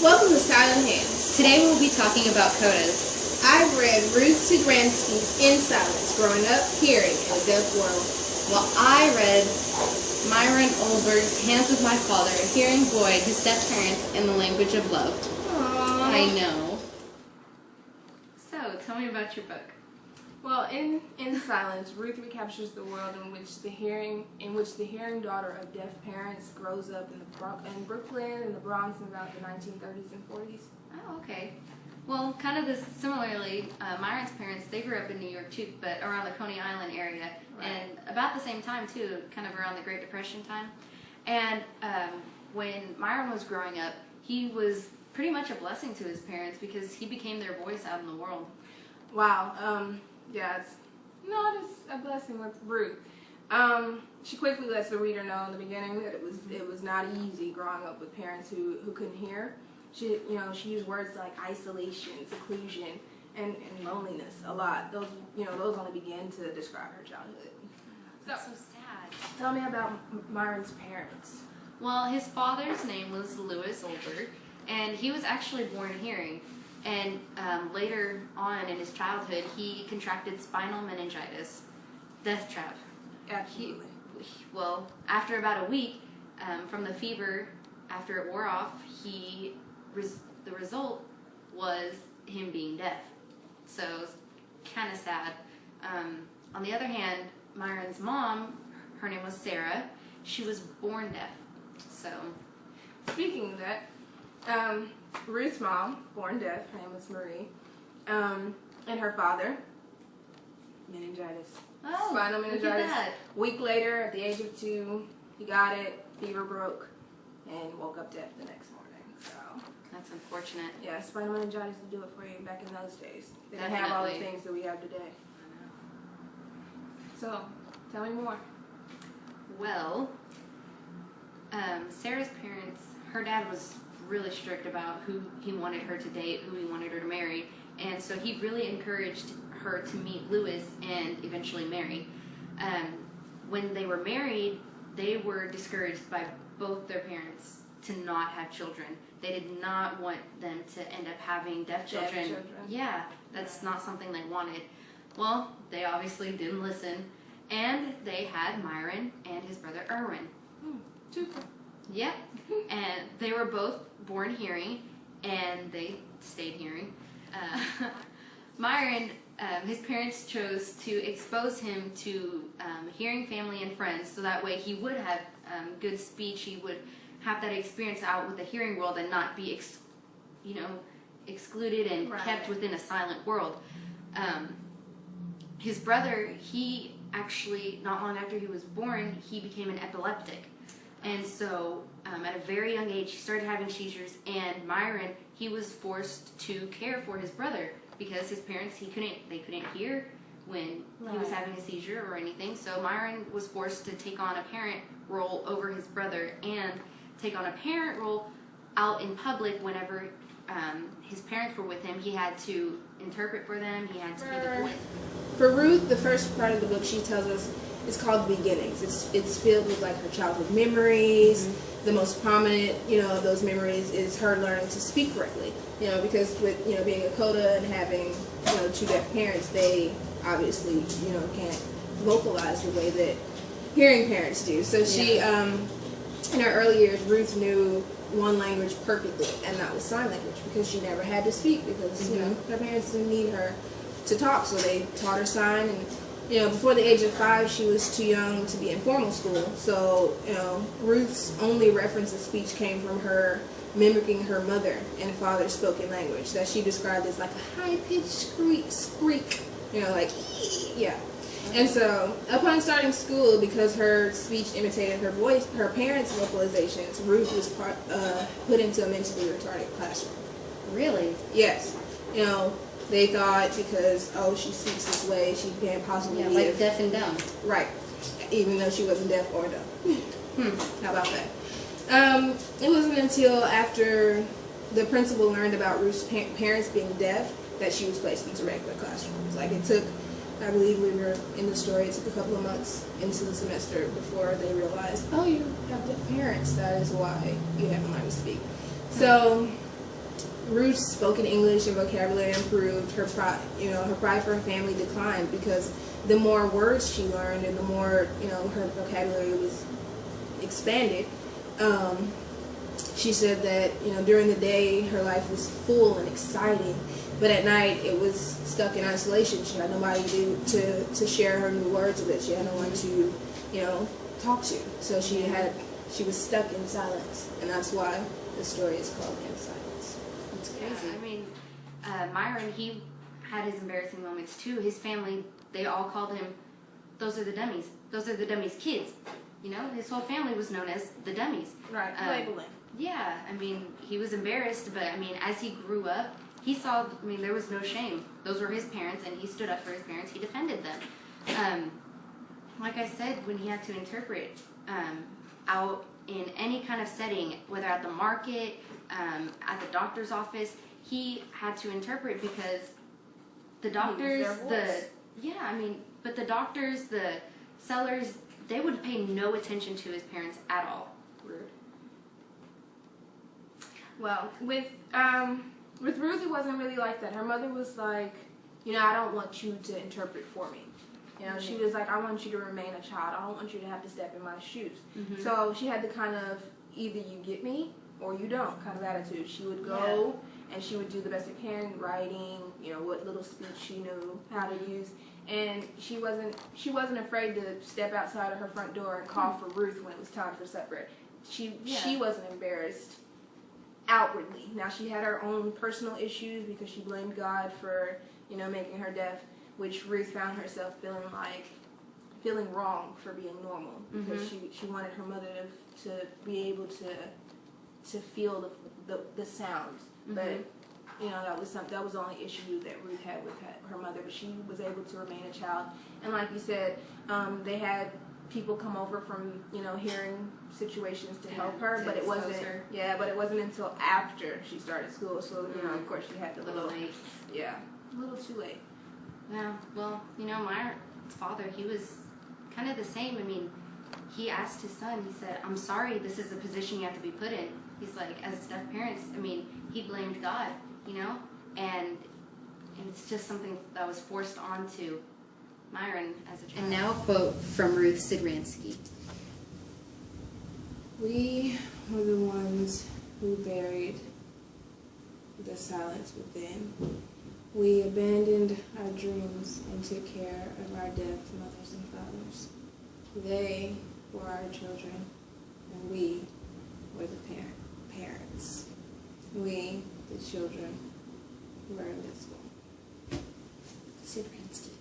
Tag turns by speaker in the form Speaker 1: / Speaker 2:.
Speaker 1: Welcome to Silent Hands.
Speaker 2: Today we'll be talking about codas.
Speaker 1: I've read Ruth Sigransky's In Silence, Growing Up Hearing in a Deaf World.
Speaker 2: Well, I read Myron Olberg's Hands with My Father, a hearing boy, his deaf parents, and the language of love.
Speaker 1: Aww.
Speaker 2: I know. So, tell me about your book.
Speaker 1: Well, in Silence, Ruth recaptures the world in which the hearing daughter of deaf parents grows up in Brooklyn and the Bronx in about the 1930s and 40s.
Speaker 2: Oh, okay. Well, kind of similarly, Myron's parents, they grew up in New York too, but around the Coney Island area,
Speaker 1: Right.
Speaker 2: and about the same time too, kind of around the Great Depression time. And when Myron was growing up, he was pretty much a blessing to his parents because he became their voice out in the world.
Speaker 1: Wow. Yeah, it's not as a blessing with Ruth. She quickly lets the reader know in the beginning that it was not easy growing up with parents who couldn't hear. She used words like isolation, seclusion, and loneliness a lot. Those only begin to describe her childhood.
Speaker 2: That's so sad.
Speaker 1: Tell me about Myron's parents.
Speaker 2: Well, his father's name was Louis Olberg, and he was actually born hearing. And later on in his childhood, he contracted spinal meningitis, death trap.
Speaker 1: Absolutely.
Speaker 2: Well, after about a week from the fever, after it wore off, the result was him being deaf. So it's kind of sad. On the other hand, Myron's mom, her name was Sarah. She was born deaf. So,
Speaker 1: Speaking of that, Ruth's mom, born deaf, her name was Marie, and her father, meningitis.
Speaker 2: oh,
Speaker 1: Spinal
Speaker 2: look at
Speaker 1: meningitis.
Speaker 2: that.
Speaker 1: Week later, at the age of 2, he got it, fever broke, and woke up deaf the next morning. So,
Speaker 2: That's unfortunate.
Speaker 1: yeah, spinal meningitis would do it for you back in those days. They didn't have all the
Speaker 2: Definitely.
Speaker 1: things that we have today. So, tell me more.
Speaker 2: Well, Sarah's parents, her dad was really strict about who he wanted her to date, who he wanted her to marry, and so he really encouraged her to meet Louis and eventually marry. When they were married, they were discouraged by both their parents to not have children. They did not want them to end up having deaf children. Yeah, that's not something they wanted. Well, they obviously didn't listen, and they had Myron and his brother Erwin.
Speaker 1: Super.
Speaker 2: Yep, and they were both born hearing, and they stayed hearing. Myron, his parents chose to expose him to hearing family and friends, so that way he would have good speech. He would have that experience out with the hearing world and not be, excluded and
Speaker 1: Right.
Speaker 2: kept within a silent world. His brother, he actually, not long after he was born, he became an epileptic. And so, at a very young age, he started having seizures, and Myron, he was forced to care for his brother because his parents, they couldn't hear when he was
Speaker 1: Right.
Speaker 2: having a seizure or anything. So Myron was forced to take on a parent role over his brother and take on a parent role out in public whenever his parents were with him. He had to interpret for them. He had to be the voice.
Speaker 1: For Ruth, the first part of the book she tells us is called Beginnings. It's filled with like her childhood memories. The most prominent, of those memories is her learning to speak correctly. Because with being a coda and having 2 deaf parents, they obviously can't vocalize the way that hearing parents do. So she, in her early years, Ruth knew one language perfectly, and that was sign language, because she never had to speak because her parents didn't need her to talk, so they taught her sign. And before the age of 5, she was too young to be in formal school. So Ruth's only reference of speech came from her mimicking her mother and father's spoken language that she described as like a high-pitched squeak, like yeah. And so, upon starting school, because her speech imitated her voice, her parents' vocalizations, Ruth was put into a mentally retarded classroom.
Speaker 2: Really?
Speaker 1: Yes. They thought because, she speaks this way, she can't possibly be
Speaker 2: like deaf and dumb.
Speaker 1: Right. Even though she wasn't deaf or dumb. How about that? It wasn't until after the principal learned about Ruth's parents being deaf that she was placed into regular classrooms. Like, it took, I believe we were in the story, it took a couple of months into the semester before they realized, you have deaf parents, that is why you haven't learned to speak. So, Ruth's spoken English and vocabulary improved. Her pride for her family declined because the more words she learned and the more her vocabulary was expanded. She said that during the day her life was full and exciting, but at night it was stuck in isolation. She had nobody to share her new words with. She had no one to talk to. So she was stuck in silence, and that's why the story is called In Silence.
Speaker 2: It's crazy. Yeah, I mean, Myron, he had his embarrassing moments too. His family, they all called him, "Those are the dummies. Those are the dummies' kids." His whole family was known as the dummies.
Speaker 1: Right, labeling.
Speaker 2: Yeah, I mean, he was embarrassed, but I mean, as he grew up, he saw, there was no shame. Those were his parents, and he stood up for his parents. He defended them. Like I said, when he had to interpret out in any kind of setting, whether at the market, at the doctor's office, he had to interpret because the doctors, but the doctors, the sellers, they would pay no attention to his parents at all.
Speaker 1: Rude.
Speaker 3: Well, with Ruth, it wasn't really like that. Her mother was like, I don't want you to interpret for me. She was like, I want you to remain a child. I don't want you to have to step in my shoes. Mm-hmm. So she had the kind of either you get me or you don't kind of attitude. She would go and she would do the best she can, writing, what little speech she knew how to use. And she wasn't afraid to step outside of her front door and call for Ruth when it was time for supper. She wasn't embarrassed outwardly. Now she had her own personal issues because she blamed God for making her deaf, which Ruth found herself feeling wrong for being normal because she wanted her mother to be able to feel the sounds, but that was the only issue that Ruth had with her mother. But she was able to remain a child, and like you said, they had people come over from hearing situations to help her, but it wasn't until after she started school. So of course she had the little
Speaker 2: late.
Speaker 3: Yeah, a little too late.
Speaker 2: Yeah, well, Myron's father, he was kind of the same. He asked his son, he said, "I'm sorry, this is the position you have to be put in." He's like, as deaf parents, he blamed God, and it's just something that was forced onto Myron as a child.
Speaker 4: And now a quote from Ruth Sidransky.
Speaker 1: We were the ones who buried the silence within. We abandoned our dreams and took care of our deaf mothers and fathers. They were our children, and we were the parents. We, the children, were invisible.
Speaker 4: Sidransky.